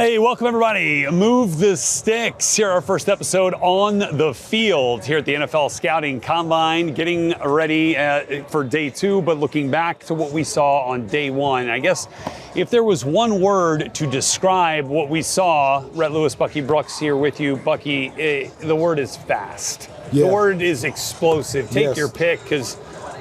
Hey, welcome everybody. Move the Sticks. Here, our first episode on the field here at the NFL Scouting Combine, getting ready for day 2, but looking back to what we saw on day 1. I guess if there was one word to describe what we saw, Rhett Lewis, Bucky Brooks here with you. Bucky, the word is fast. Yeah. The word is explosive. Take your pick, because,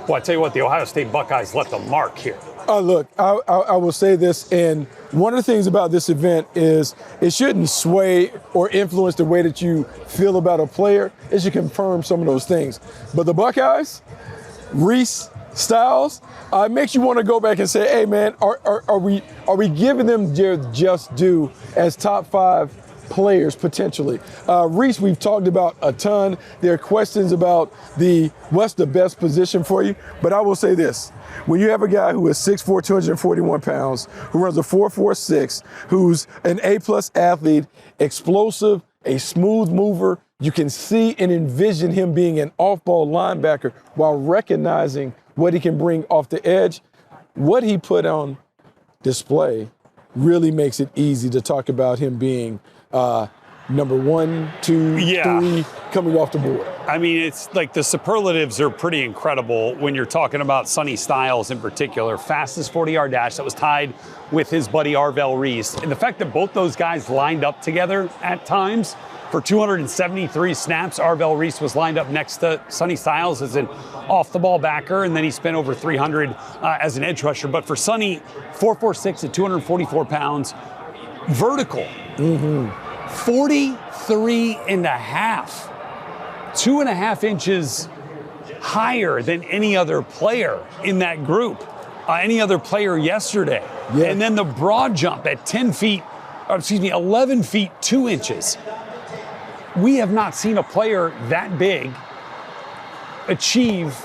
well, I tell you what, the Ohio State Buckeyes left a mark here. Look, I will say this, and one of the things about this event is it shouldn't sway or influence the way that you feel about a player. It should confirm some of those things. But the Buckeyes, Reese, Styles, it makes you want to go back and say, hey, man, are we giving them their just due as top 5 players potentially? Reese, we've talked about a ton. There are questions about what's the best position for you. But I will say this. When you have a guy who is 6'4", 241 pounds, who runs a 4.46, who's an A-plus athlete, explosive, a smooth mover, you can see and envision him being an off-ball linebacker while recognizing what he can bring off the edge. What he put on display really makes it easy to talk about him being number 1, 2, 3 coming off the board. I mean, it's like the superlatives are pretty incredible when you're talking about Sonny Styles in particular. Fastest 40-yard dash that was tied with his buddy Arvell Reese. And the fact that both those guys lined up together at times for 273 snaps, Arvell Reese was lined up next to Sonny Styles as an off-the-ball backer, and then he spent over 300 as an edge rusher. But for Sonny, 4.46 at 244 pounds, vertical. 43 and a half, 2.5 inches higher than any other player in that group, any other player yesterday. Yeah. And then the broad jump at 11 feet 2 inches. We have not seen a player that big achieve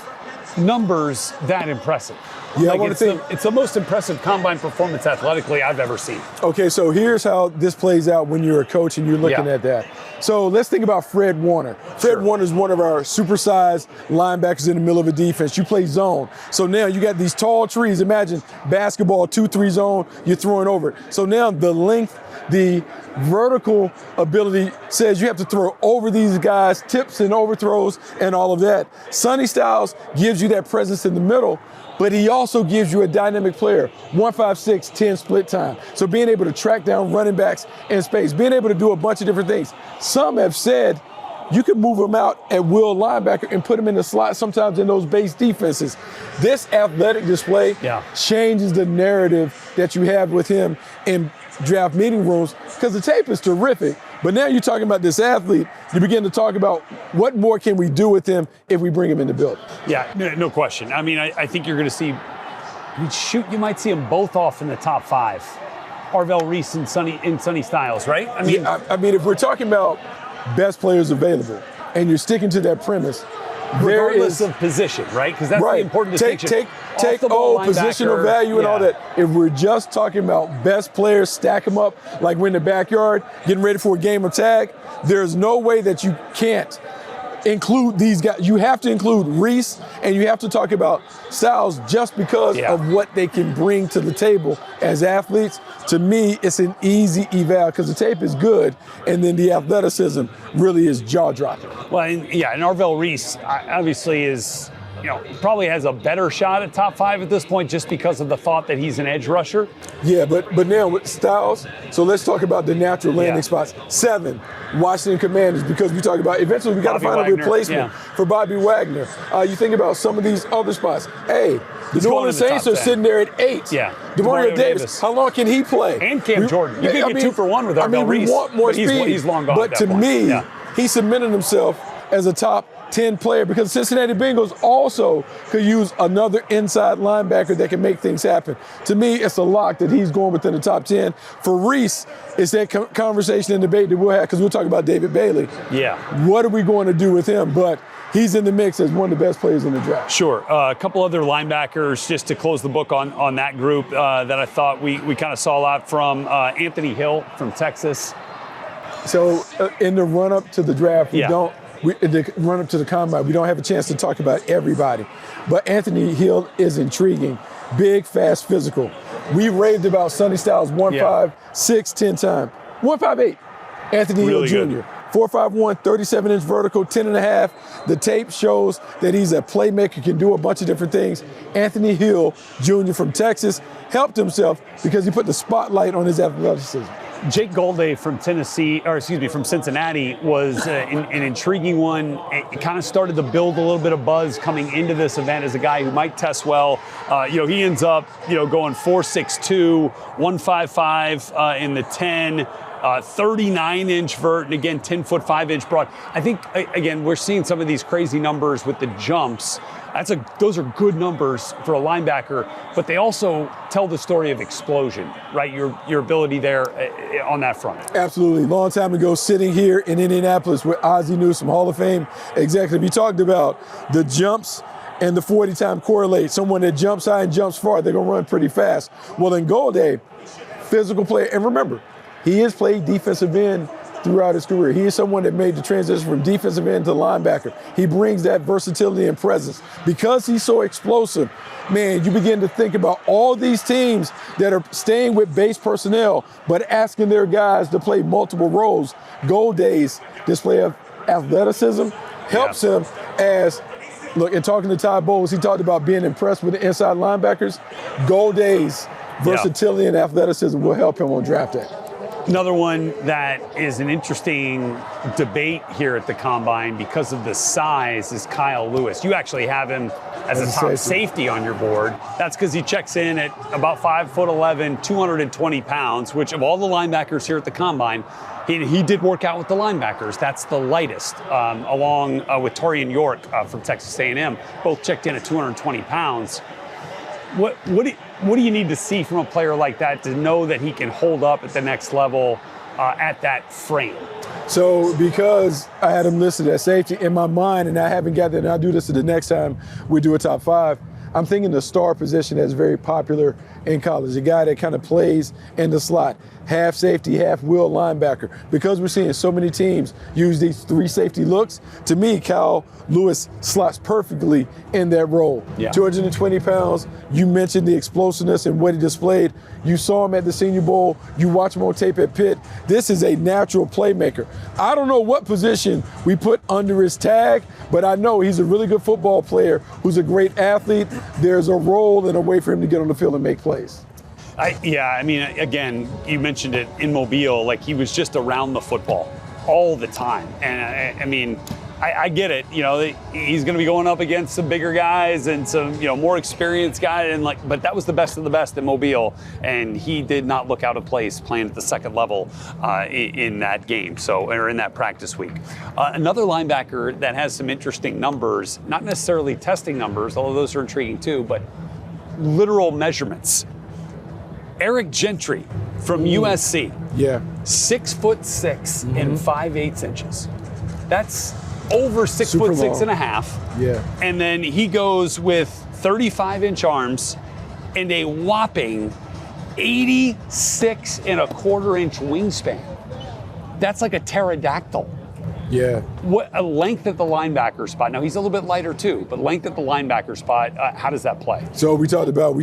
numbers that impressive. Yeah, like it's the most impressive combine performance athletically I've ever seen. Okay, so here's how this plays out when you're a coach and you're looking at that. So let's think about Fred Warner. Fred Warner is one of our supersized linebackers in the middle of a defense. You play zone. So now you got these tall trees. Imagine basketball, 2-3 zone, you're throwing over it. So now the length, the vertical ability says you have to throw over these guys, tips and overthrows and all of that. Sonny Styles gives you that presence in the middle, but he also gives you a dynamic player, 1.56, 10 split time. So being able to track down running backs in space, being able to do a bunch of different things. Some have said you could move him out at will linebacker and put him in the slot sometimes in those base defenses. This athletic display changes the narrative that you have with him in draft meeting rooms, because the tape is terrific. But now you're talking about this athlete, you begin to talk about what more can we do with him if we bring him in the building. Yeah, no question. I mean, I think you're going to see, you might see them both off in the top 5. Arvell Reese and Sonny Styles, right? I mean, if we're talking about best players available and you're sticking to that premise, regardless of position, right? Because that's the important distinction. Take positional value and all that. If we're just talking about best players, stack them up like we're in the backyard, getting ready for a game of tag, there's no way that you can't include these guys. You have to include Reese, and you have to talk about Styles just because of what they can bring to the table as athletes. To me, it's an easy eval because the tape is good, and then the athleticism really is jaw-dropping. Well, and Arvell Reese obviously is, probably has a better shot at top 5 at this point just because of the thought that he's an edge rusher. Yeah, but now with Styles, so let's talk about the natural landing spots. 7, Washington Commanders, because we talk about eventually we got to find a replacement for Bobby Wagner. You think about some of these other spots. Hey, the New Orleans Saints are sitting there at 8. Yeah. Demario Davis, how long can he play? And Cam Jordan. You can get 2 for 1 with Arvell Reese. We want more speed. He's long gone. But to me, he cemented himself as a top 10 player because Cincinnati Bengals also could use another inside linebacker that can make things happen. To me, it's a lock that he's going within the top 10. For Reese, it's that conversation and debate that we'll have because we'll talk about David Bailey. Yeah. What are we going to do with him? But he's in the mix as one of the best players in the draft. Sure. A couple other linebackers just to close the book on that group that I thought we kind of saw a lot from. Anthony Hill from Texas. So in the run-up to the draft, in the run-up to the combine, we don't have a chance to talk about everybody. But Anthony Hill is intriguing. Big, fast, physical. We raved about Sonny Styles, 1.56, 10 time. 158. Anthony Really Hill good. Jr. 4'5'1", 37-inch vertical, 10.5. The tape shows that he's a playmaker, can do a bunch of different things. Anthony Hill Jr. from Texas helped himself because he put the spotlight on his athleticism. Jake Golday from from Cincinnati was an intriguing one. It kind of started to build a little bit of buzz coming into this event as a guy who might test well. He ends up, going 4.62, 155 in the 10. 39-inch vert, and again, 10-foot, 5-inch broad. I think, again, we're seeing some of these crazy numbers with the jumps. Those are good numbers for a linebacker, but they also tell the story of explosion, right? Your ability there on that front. Absolutely. Long time ago, sitting here in Indianapolis with Ozzie Newsome, Hall of Fame executive, he talked about the jumps and the 40 time correlate. Someone that jumps high and jumps far, they're going to run pretty fast. Well, in Golday, physical player, and remember, he has played defensive end throughout his career. He is someone that made the transition from defensive end to linebacker. He brings that versatility and presence. Because he's so explosive, man, you begin to think about all these teams that are staying with base personnel, but asking their guys to play multiple roles. Golday's display of athleticism helps him as, look, in talking to Todd Bowles, he talked about being impressed with the inside linebackers. Golday's versatility and athleticism will help him on draft day. Another one that is an interesting debate here at the Combine because of the size is Kyle Lewis. You actually have him as a top safety on your board. That's because he checks in at about 5'11", 220 pounds, which of all the linebackers here at the Combine, he did work out with the linebackers. That's the lightest, along with Torian York from Texas A&M. Both checked in at 220 pounds. What do you need to see from a player like that to know that he can hold up at the next level at that frame? So because I had him listed as safety in my mind, and I haven't got that, and I'll do this the next time we do a top 5, I'm thinking the star position that's very popular in college, a guy that kind of plays in the slot, half safety, half will linebacker. Because we're seeing so many teams use these 3 safety looks, to me, Kyle Lewis slots perfectly in that role. Yeah. 220 pounds, you mentioned the explosiveness and what he displayed. You saw him at the Senior Bowl, you watch him on tape at Pitt. This is a natural playmaker. I don't know what position we put under his tag, but I know he's a really good football player who's a great athlete. There's a role and a way for him to get on the field and make plays. Again, you mentioned it in Mobile, like he was just around the football all the time. And I get it. He's going to be going up against some bigger guys and some, more experienced guys, but that was the best of the best in Mobile, and he did not look out of place playing at the second level in that game, or in that practice week. Another linebacker that has some interesting numbers, not necessarily testing numbers, although those are intriguing too, but literal measurements. Eric Gentry from USC. Yeah. 6'6" and 5/8 inches. That's over 6'6" and a half. Yeah. And then he goes with 35-inch arms and a whopping 86.25-inch wingspan. That's like a pterodactyl. Yeah. What a length at the linebacker spot. Now he's a little bit lighter too, but length at the linebacker spot, how does that play? So we talked about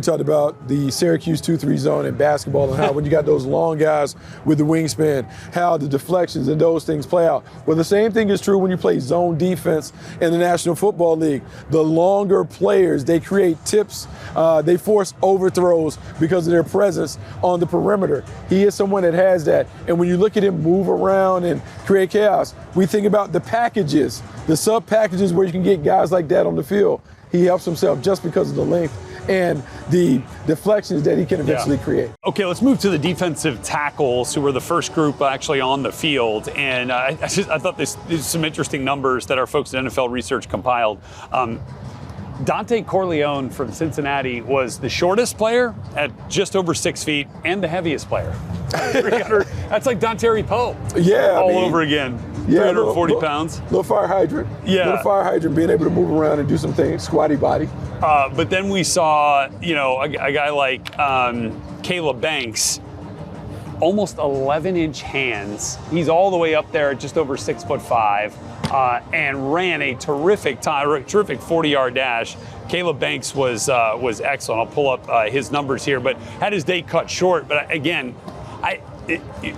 the Syracuse 2-3 zone in basketball and how when you got those long guys with the wingspan, how the deflections and those things play out. Well, the same thing is true when you play zone defense in the National Football League. The longer players, they create tips, they force overthrows because of their presence on the perimeter. He is someone that has that. And when you look at him move around and create chaos, we think about the packages, the sub packages where you can get guys like that on the field. He helps himself just because of the length and the deflections that he can eventually create. Okay, let's move to the defensive tackles, who were the first group actually on the field. And I thought these some interesting numbers that our folks at NFL Research compiled. Dante Corleone from Cincinnati was the shortest player at just over 6 feet and the heaviest player. That's like Dante Poe. Yeah. Over again. Yeah, 340 pounds. Little fire hydrant. Yeah. Little fire hydrant, being able to move around and do some things, squatty body. But then we saw, a guy like Caleb Banks, almost 11-inch hands. He's all the way up there at just over 6'5", and ran a terrific 40-yard dash. Caleb Banks was excellent. I'll pull up his numbers here, but had his day cut short. But again,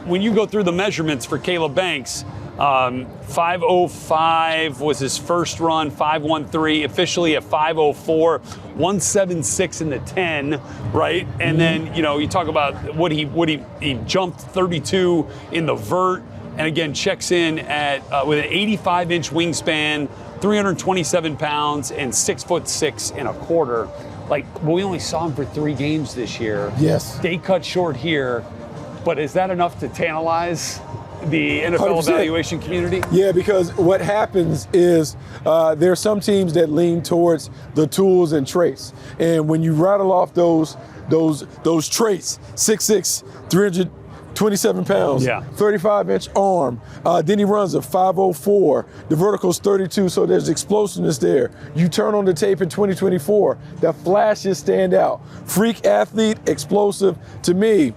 when you go through the measurements for Caleb Banks, 5:05 was his first run, 5:13 officially at 5:04, 1:76 in the 10, right? And then you talk about what he jumped 32 in the vert, and again checks in at with an 85-inch wingspan, 327 pounds, and 6'6" and a quarter. Like, we only saw him for 3 games this year. Yes. They cut short here, but is that enough to tantalize the NFL 100%. Evaluation community? Yeah, because what happens is there are some teams that lean towards the tools and traits, and when you rattle off those traits, 6'6", 327 pounds, 35-inch arm, then he runs a 5:04. The vertical's 32, so there's explosiveness there. You turn on the tape in 2024, the flashes stand out. Freak athlete, explosive. To me,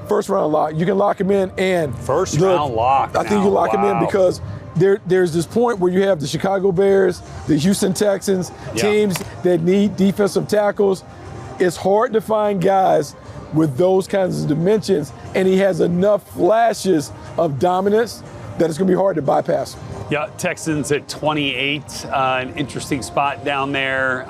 first round lock. You can lock him in, and first round lock. I think you lock him in because there's this point where you have the Chicago Bears, the Houston Texans, teams that need defensive tackles. It's hard to find guys with those kinds of dimensions, and he has enough flashes of dominance that it's going to be hard to bypass. Yeah, Texans at 28, an interesting spot down there.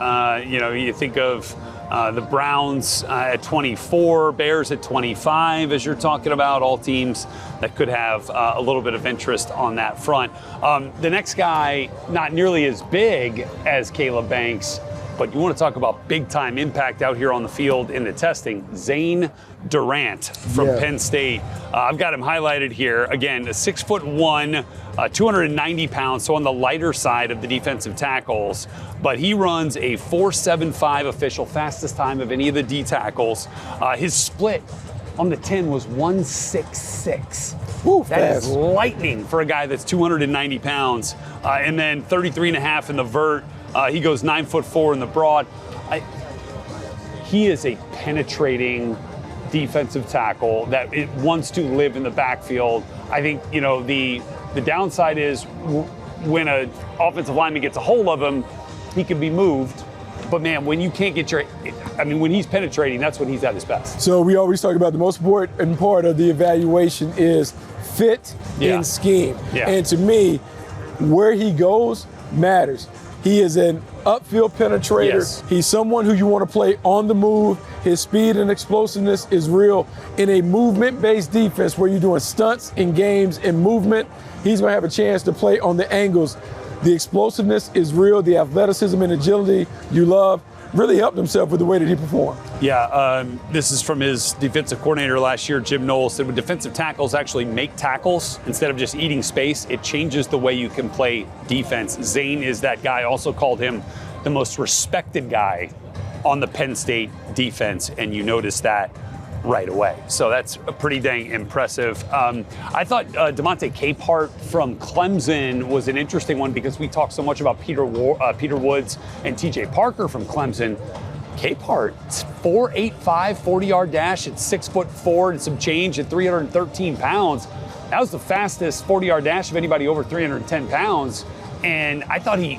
You think of the Browns at 24, Bears at 25, as you're talking about, all teams that could have a little bit of interest on that front. The next guy, not nearly as big as Caleb Banks, but you want to talk about big-time impact out here on the field in the testing, Zane Durant from Penn State. I've got him highlighted here. Again, 6'1", 290 pounds, so on the lighter side of the defensive tackles. But he runs a 4.75 official, fastest time of any of the D tackles. His split on the 10 was 1.66. Woo, that is lightning for a guy that's 290 pounds. And then 33.5 in the vert. He goes 9'4" in the broad. He is a penetrating defensive tackle that it wants to live in the backfield. I think the downside is when an offensive lineman gets a hold of him, he can be moved. But man, when you can't get when he's penetrating, that's when he's at his best. So we always talk about the most important part of the evaluation is fit in scheme. Yeah. And to me, where he goes matters. He is an upfield penetrator. Yes. He's someone who you want to play on the move. His speed and explosiveness is real. In a movement-based defense where you're doing stunts in games and movement, he's going to have a chance to play on the angles. The explosiveness is real. The athleticism and agility you love really helped himself with the way that he performed. Yeah, this is from his defensive coordinator last year, Jim Knowles, said when defensive tackles actually make tackles instead of just eating space, it changes the way you can play defense. Zane is that guy. Also called him the most respected guy on the Penn State defense, and you notice that right away. So that's pretty dang impressive. I thought Demonte Capehart from Clemson was an interesting one because we talked so much about Peter Woods and TJ Parker from Clemson. Capehart, 4.85 40-yard dash at 6'4" and some change at 313 pounds. That was the fastest 40-yard dash of anybody over 310 pounds. And I thought he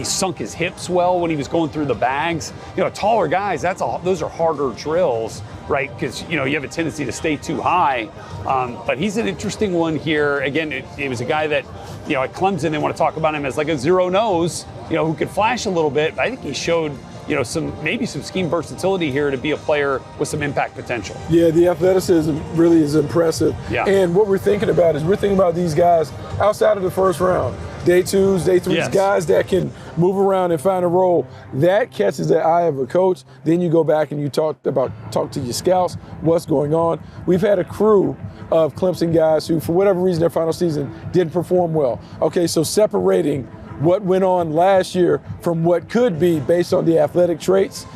sunk his hips well when he was going through the bags. Taller guys, those are harder drills, right? Because you have a tendency to stay too high. But he's an interesting one here. Again, it was a guy that, at Clemson, they want to talk about him as like a zero nose, who could flash a little bit. But I think he showed, some scheme versatility here to be a player with some impact potential. Yeah, the athleticism really is impressive. Yeah. And what we're thinking about these guys outside of the first round. Day 2s, day 3s, guys that can move around and find a role. That catches the eye of a coach. Then you go back and you talk to your scouts, what's going on. We've had a crew of Clemson guys who, for whatever reason, their final season didn't perform well. Okay, so separating what went on last year from what could be based on the athletic traits,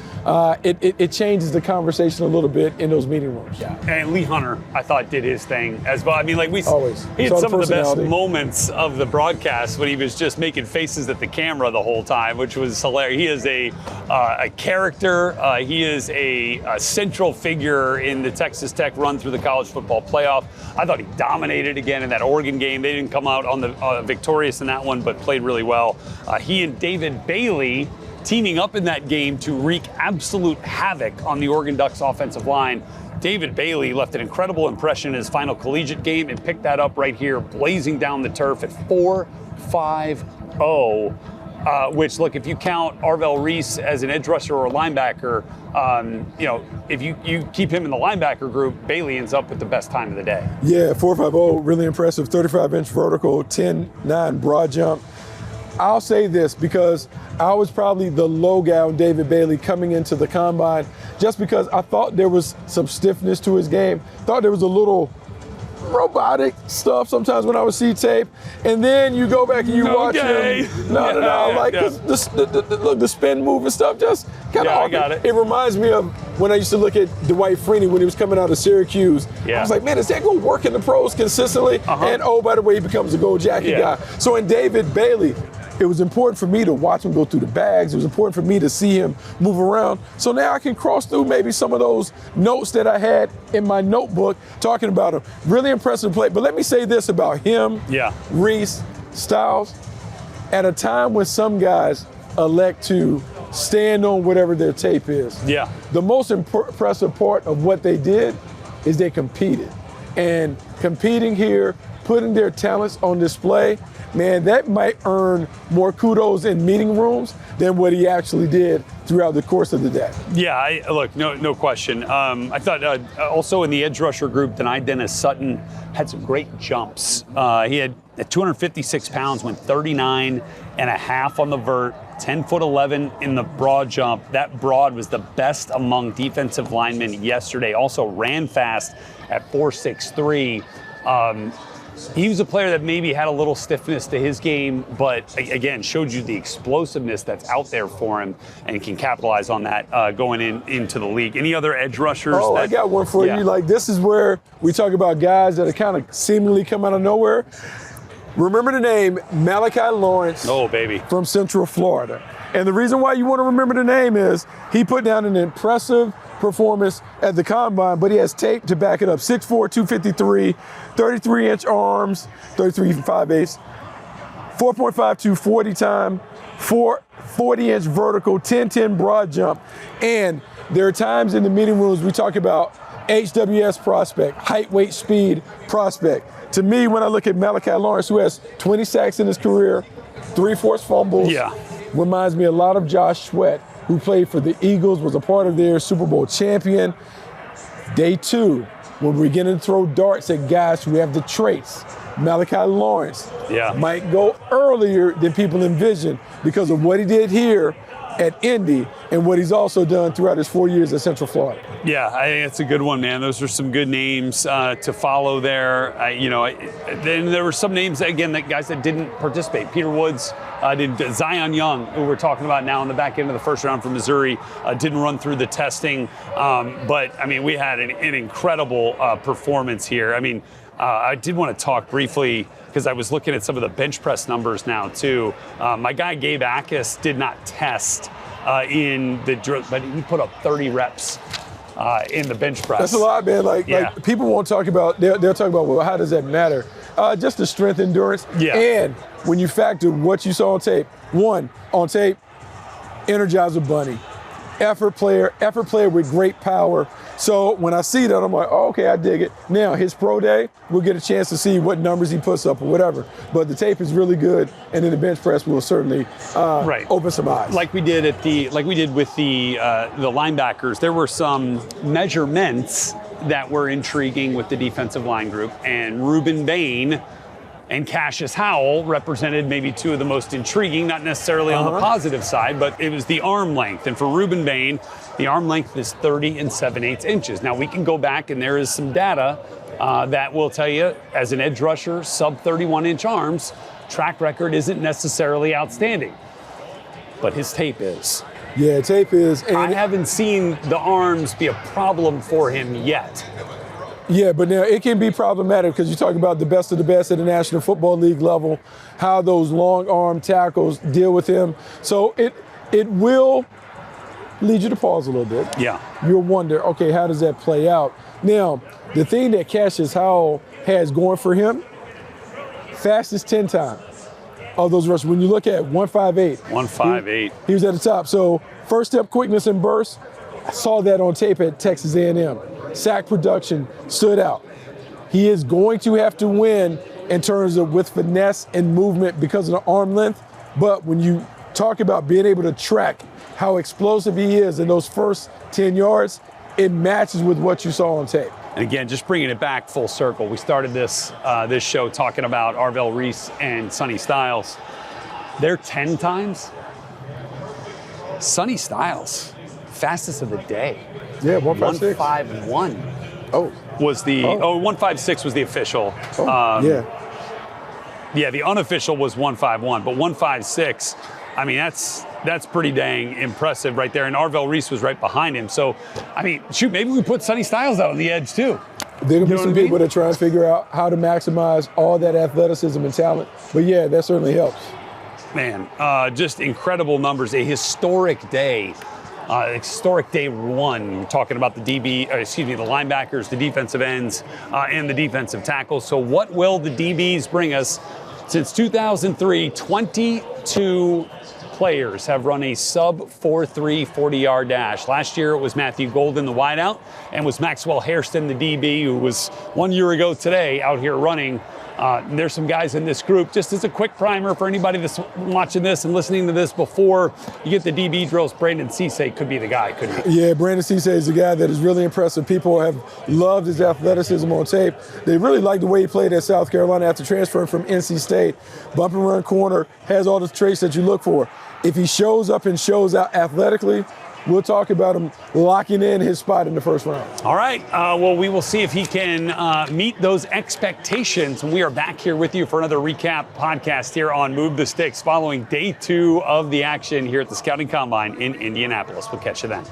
it changes the conversation a little bit in those meeting rooms. Yeah, and Lee Hunter, I thought, did his thing as well. I mean, he had some of the best moments of the broadcast when he was just making faces at the camera the whole time, which was hilarious. He is a character. He is a central figure in the Texas Tech run through the college football playoff. I thought he dominated again in that Oregon game. They didn't come out on the victorious in that one, but played really well. He and David Bailey teaming up in that game to wreak absolute havoc on the Oregon Ducks offensive line. David Bailey left an incredible impression in his final collegiate game and picked that up right here, blazing down the turf at 4.50. Which, look, if you count Arvell Reese as an edge rusher or a linebacker, if you keep him in the linebacker group, Bailey ends up with the best time of the day. Yeah, 4.50, really impressive. 35-inch vertical, 10.9 broad jump. I'll say this because I was probably the low guy on David Bailey coming into the combine, just because I thought there was some stiffness to his game. Thought there was a little robotic stuff sometimes when I would see tape, and then you go back and you watch him. The spin move and stuff just kind of. I got it. It reminds me of when I used to look at Dwight Freeney when he was coming out of Syracuse. I was like, man, is that going to work in the pros consistently? And by the way, he becomes a gold jacket guy. So in David Bailey, it was important for me to watch him go through the bags. It was important for me to see him move around. So now I can cross through maybe some of those notes that I had in my notebook talking about him. Really impressive play. But let me say this about him, Reese, Styles. At a time when some guys elect to stand on whatever their tape is, the most impressive part of what they did is they competed. And competing here, putting their talents on display, man, that might earn more kudos in meeting rooms than what he actually did throughout the course of the day. Yeah, look, no question. I thought also in the edge rusher group, Dennis Sutton had some great jumps. He had at 256 pounds, went 39 and a half on the vert, 10'11" in the broad jump. That broad was the best among defensive linemen yesterday. Also ran fast at 4.63. He was a player that maybe had a little stiffness to his game, but again, showed you the explosiveness that's out there for him and can capitalize on that going into the league. Any other edge rushers? I got one for you. Like, this is where we talk about guys that are kind of seemingly come out of nowhere. Remember the name Malachi Lawrence. Oh, baby. From Central Florida. And the reason why you want to remember the name is he put down an impressive performance at the combine, but he has tape to back it up. 6'4", 253, 33-inch arms, 33 5/8, 4.52 40 time, 40-inch vertical, 10-10 broad jump. And there are times in the meeting rooms we talk about HWS prospect, height, weight, speed prospect. To me, when I look at Malachi Lawrence, who has 20 sacks in his career, 3 forced fumbles, reminds me a lot of Josh Sweat, who played for the Eagles, was a part of their Super Bowl champion. Day 2, when we're beginning to throw darts at guys who have the traits, Malachi Lawrence might go earlier than people envision because of what he did here at Indy and what he's also done throughout his 4 years at Central Florida. Yeah, I think it's a good one, man. Those are some good names to follow there. Then there were some names, again, that guys that didn't participate. Peter Woods, Zion Young, who we're talking about now in the back end of the first round from Missouri, didn't run through the testing. But, I mean, we had an incredible performance here. I mean, I did want to talk briefly because I was looking at some of the bench press numbers now, too. My guy, Gabe Akis, did not test in the drill, but he put up 30 reps in the bench press. That's a lot, man. Like people won't talk about, they'll talk about, well, how does that matter? Just the strength, endurance. And when you factor what you saw on tape, Energizer Bunny, effort player with great power. So when I see that, I'm like, oh, okay, I dig it. Now, his pro day, we'll get a chance to see what numbers he puts up or whatever. But the tape is really good, and then the bench press will certainly open some eyes. Like we did with the linebackers, there were some measurements that were intriguing with the defensive line group, and Reuben Bain and Cassius Howell represented maybe two of the most intriguing, not necessarily on the positive side, but it was the arm length. And for Reuben Bain, the arm length is 30 7/8 inches. Now, we can go back, and there is some data that will tell you, as an edge rusher, sub 31-inch arms, track record isn't necessarily outstanding. But his tape is. Yeah, tape is. And I haven't seen the arms be a problem for him yet. Yeah, but now it can be problematic because you talk about the best of the best at the National Football League level, how those long arm tackles deal with him. So it will lead you to pause a little bit. Yeah. You'll wonder, okay, how does that play out? Now, the thing that Cassius Howell has going for him, fastest 10 time of those rushes. When you look at 158. 158. He was at the top. So first step quickness and burst, I saw that on tape at Texas A&M. sack production stood out. He is going to have to win in terms of with finesse and movement because of the arm length. But when you talk about being able to track how explosive he is in those first 10 yards, it matches with what you saw on tape. And again, just bringing it back full circle, we started this show talking about Arvell Reese and Sonny Styles. They're 10 times. Sonny Styles, fastest of the day. Yeah, 156. 151. Oh. Was the 156 was the official. Yeah, the unofficial was 151, but 156. I mean, that's pretty dang impressive right there. And Arvell Reese was right behind him. So, I mean, shoot, maybe we put Sonny Styles out on the edge too. There will be some people that try and figure out how to maximize all that athleticism and talent. But yeah, that certainly helps. Man, just incredible numbers. A historic day. Historic day one. We're talking about the the linebackers, the defensive ends, and the defensive tackles. So what will the DBs bring us? Since 2003, 22 players have run a sub 4.3 40-yard dash. Last year it was Matthew Golden, the wideout, and was Maxwell Hairston, the DB, who was 1 year ago today out here running. There's some guys in this group. Just as a quick primer for anybody that's watching this and listening to this before you get the DB drills, Brandon Cisse could be the guy, couldn't he? Yeah, Brandon Cisse is a guy that is really impressive. People have loved his athleticism on tape. They really like the way he played at South Carolina after transferring from NC State. Bump and run corner, has all the traits that you look for. If he shows up and shows out athletically, we'll talk about him locking in his spot in the first round. All right. Well, we will see if he can meet those expectations. And we are back here with you for another recap podcast here on Move the Sticks following day 2 of the action here at the Scouting Combine in Indianapolis. We'll catch you then.